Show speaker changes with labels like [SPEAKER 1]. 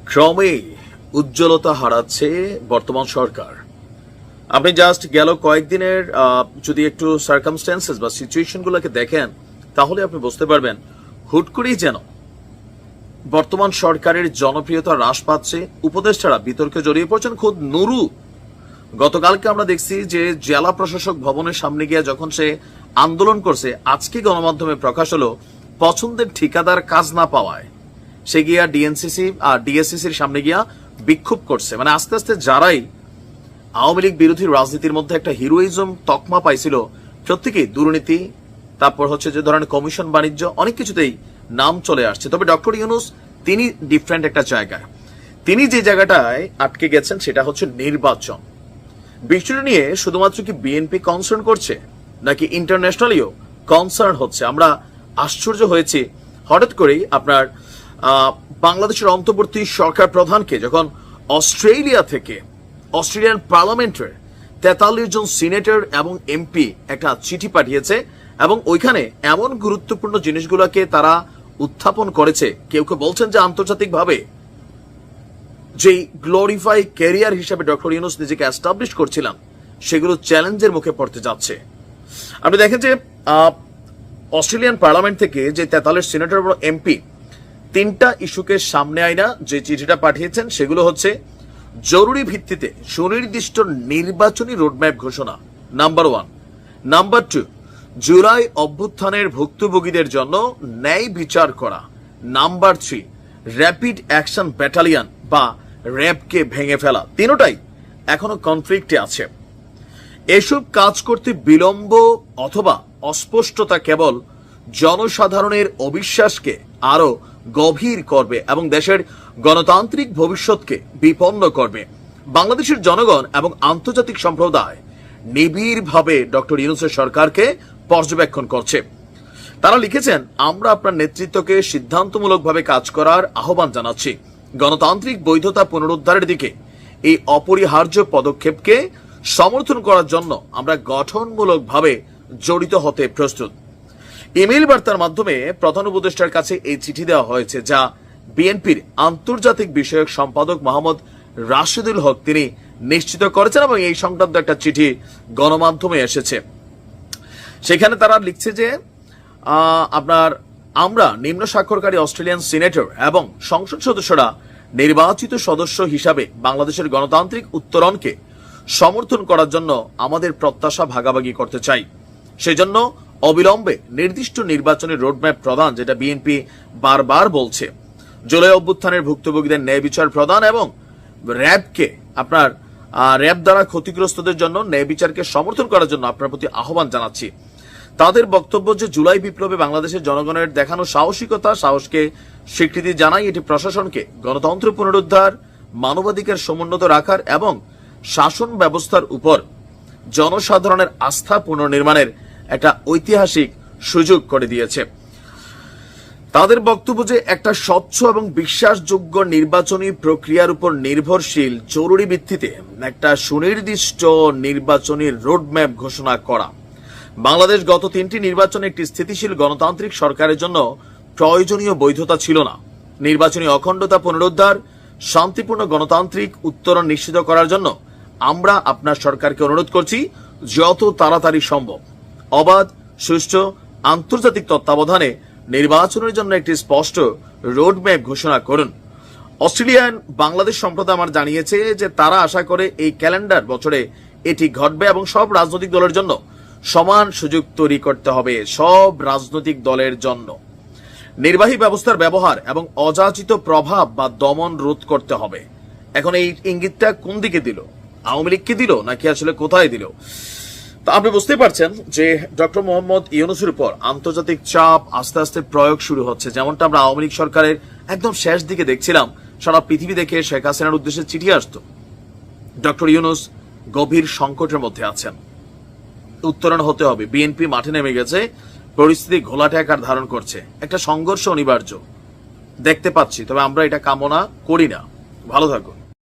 [SPEAKER 1] ক্রমেই উজ্জ্বলতা হারাচ্ছে বর্তমান সরকার। আপনি জাস্ট গেল কয়েকদিনের যদি একটু সার্কামস্ট্যান্সেস বা সিচুয়েশনগুলোকে দেখেন, তাহলে আপনি বুঝতে পারবেন হুট করেই যেন বর্তমান সরকারের জনপ্রিয়তা হ্রাস পাচ্ছে। উপদেষ্টারা বিতর্কে জড়িয়ে পড়ছেন। খোদ নুরু গতকালকে আমরা দেখছি যে জেলা প্রশাসক ভবনের সামনে গিয়ে যখন সে আন্দোলন করছে, আজকে গণমাধ্যমে প্রকাশ হলো পছন্দের ঠিকাদার কাজ না পাওয়ায় সে গিয়া ডিএনসিসি আর ডিএসসিসির সামনে গিয়া বিক্ষোভ করছে। মানে আস্তে আস্তে যারাই আওয়ামী লীগ বিরোধী রাজনীতির মধ্যে একটা হিরোইজম তকমা পাইছিল, প্রত্যেকেই দুর্নীতি, তারপর হচ্ছে যে ধরনের কমিশন বাণিজ্য, অনেক কিছুতেই নাম চলে আসছে। তবে ডক্টর ইউনূস তিনি ডিফারেন্ট একটা জায়গায়, তিনি যে জায়গাটায় আটকে গেছেন সেটা হচ্ছে নির্বাচন। বিষয়টা নিয়ে শুধুমাত্র কি বিএনপি কনসার্ন করছে নাকি ইন্টারন্যাশনালিও কনসার্ন হচ্ছে? আমরা আশ্চর্য হয়েছি হঠাৎ করেই আপনার বাংলাদেশের অন্তর্বর্তী সরকার প্রধানকে যখন অস্ট্রেলিয়ান পার্লামেন্টের 43 জন সিনেটর এবং এমপি একটা চিঠি পাঠিয়েছে এবং ওইখানে এমন গুরুত্বপূর্ণ জিনিসগুলোকে তারা উত্থাপন করেছে। কেউ কেউ বলছেন যে আন্তর্জাতিকভাবে যে গ্লোরিফাই ক্যারিয়ার হিসেবে ডক্টর ইউনূস নিজেকে এস্টাবলিশ করছিলেন, সেগুলো চ্যালেঞ্জের মুখে পড়তে যাচ্ছে। আপনি দেখেন যে অস্ট্রেলিয়ান পার্লামেন্ট থেকে যে 43 সিনেটর এবং এমপি 3টা ইস্যুকে সামনে আইনা যে চিঠিটা পাঠিয়েছেন, সেগুলো হচ্ছে জরুরি ভিত্তিতে সুনির্দিষ্ট নির্বাচনী রোডম্যাপ ঘোষণা, নাম্বার 1। নাম্বার 2, জুলাই অভ্যুত্থানের ভুক্তভোগীদের জন্য ন্যায় বিচার করা। নাম্বার 3, র্যাপিড অ্যাকশন ব্যাটালিয়ন বা র্যাবকে ভেঙে ফেলা। তিনটাই এখনো কনফ্লিক্টে আছে। এসব কাজ করতে বিলম্ব অথবা অস্পষ্টতা কেবল জনসাধারণের অবিশ্বাসকে আরো গভীর করবে এবং দেশের গণতান্ত্রিক ভবিষ্যৎকে বিপন্ন করবে। বাংলাদেশের জনগণ এবং আন্তর্জাতিক সম্প্রদায় নিবিড়ভাবে ডক্টর ইউনূসের সরকারকে পর্যবেক্ষণ করছে। তারা লিখেছেন, আমরা আপনার নেতৃত্বকে সিদ্ধান্তমূলকভাবে কাজ করার আহ্বান জানাচ্ছি। গণতান্ত্রিক বৈধতা পুনরুদ্ধারের দিকে এই অপরিহার্য পদক্ষেপকে সমর্থন করার জন্য আমরা গঠনমূলকভাবে জড়িত হতে প্রস্তুত। ইমেইল বার্তার মাধ্যমে প্রধান উপদেষ্টার কাছে এই চিঠি দেওয়া হয়েছে, যা বিএনপির আন্তর্জাতিক বিষয়ক সম্পাদক মোহাম্মদ রাশেদুল হক তিনি নিশ্চিত করেছেন এবং এই সংক্রান্ত একটা চিঠি গণমাধ্যমে এসেছে। সেখানে তারা লিখছে যে আমরা নিম্ন স্বাক্ষরকারী অস্ট্রেলিয়ান সিনেটর এবং সংসদ সদস্যরা নির্বাচিত সদস্য হিসাবে বাংলাদেশের গণতান্ত্রিক উত্তরণকে সমর্থন করার জন্য আমাদের প্রত্যাশা ভাগাভাগি করতে চাই। সেজন্য অবিলম্বে নির্দিষ্ট নির্বাচনী রোডম্যাপ প্রদান, যেটা বিএনপি বারবার বলছে, জুলাই অভ্যুত্থানের ভুক্তভোগীদের ন্যায় বিচার প্রদান এবং র্যাব দ্বারা ক্ষতিগ্রস্তদের জন্য ন্যায় বিচারকে সমর্থন করার জন্য আপনার প্রতি আহ্বান জানাচ্ছি। তাদের বক্তব্য যে জুলাই বিপ্লবে বাংলাদেশের জনগণের দেখানো সাহসকে স্বীকৃতি জানাই এটি প্রশাসনকে গণতন্ত্র পুনরুদ্ধার, মানবাধিকার সমুন্নত রাখার এবং শাসন ব্যবস্থার উপর জনসাধারণের আস্থা পুনর্নির্মাণের একটা ঐতিহাসিক সুযোগ করে দিয়েছে। তাদের বক্তব্য যে একটা স্বচ্ছ এবং বিশ্বাসযোগ্য নির্বাচনী প্রক্রিয়ার উপর নির্ভরশীল জরুরি ভিত্তিতে একটা সুনির্দিষ্ট নির্বাচনী রোডম্যাপ ঘোষণা করা। বাংলাদেশ গত 3টি নির্বাচনে একটি স্থিতিশীল গণতান্ত্রিক সরকারের জন্য প্রয়োজনীয় বৈধতা ছিল না। নির্বাচনী অখণ্ডতা পুনরুদ্ধার, শান্তিপূর্ণ গণতান্ত্রিক উত্তরণ নিশ্চিত করার জন্য আমরা আপনার সরকারকে অনুরোধ করছি যত তাড়াতাড়ি সম্ভব অবাধ, সুষ্ঠু, আন্তর্জাতিক তত্ত্বাবধানে নির্বাচনের জন্য একটি স্পষ্ট রোডম্যাপ ঘোষণা করুন। অস্ট্রেলিয়ান বাংলাদেশ সম্প্রদায় আমার জানিয়েছে যে তারা আশা করে এই ক্যালেন্ডার বছরে এটি ঘটবে এবং সব রাজনৈতিক দলের জন্য সমান সুযোগ তৈরি করতে হবে। সব রাজনৈতিক দলের জন্য নির্বাহী ব্যবস্থার ব্যবহার এবং অযাচিত প্রভাব বা দমন রোধ করতে হবে। এখন এই ইঙ্গিতটা কোন দিকে দিল? আওয়ামী লীগকে দিল নাকি আসলে কোথায় দিল? তা আপনি বুঝতে পারছেন যে ডক্টর মোহাম্মদ ইউনূসের উপর আন্তর্জাতিক চাপ আস্তে আস্তে প্রয়োগ শুরু হচ্ছে। যেমনটা আমরা আওয়ামী লীগ সরকারের একদম শেষ দিকে দেখছিলাম, সারা পৃথিবী দেখে শেখ হাসিনার উদ্দেশ্যে চিঠি আসতো। ডক্টর ইউনূস গভীর সংকটের মধ্যে আছেন, উত্তরণ হতে হবে। বিএনপি মাঠে নেমে গেছে, পরিস্থিতি ঘোলাটে আকার ধারণ করছে, একটা সংঘর্ষ অনিবার্য দেখতে পাচ্ছি। তবে আমরা এটা কামনা করি না। ভালো থাকুন।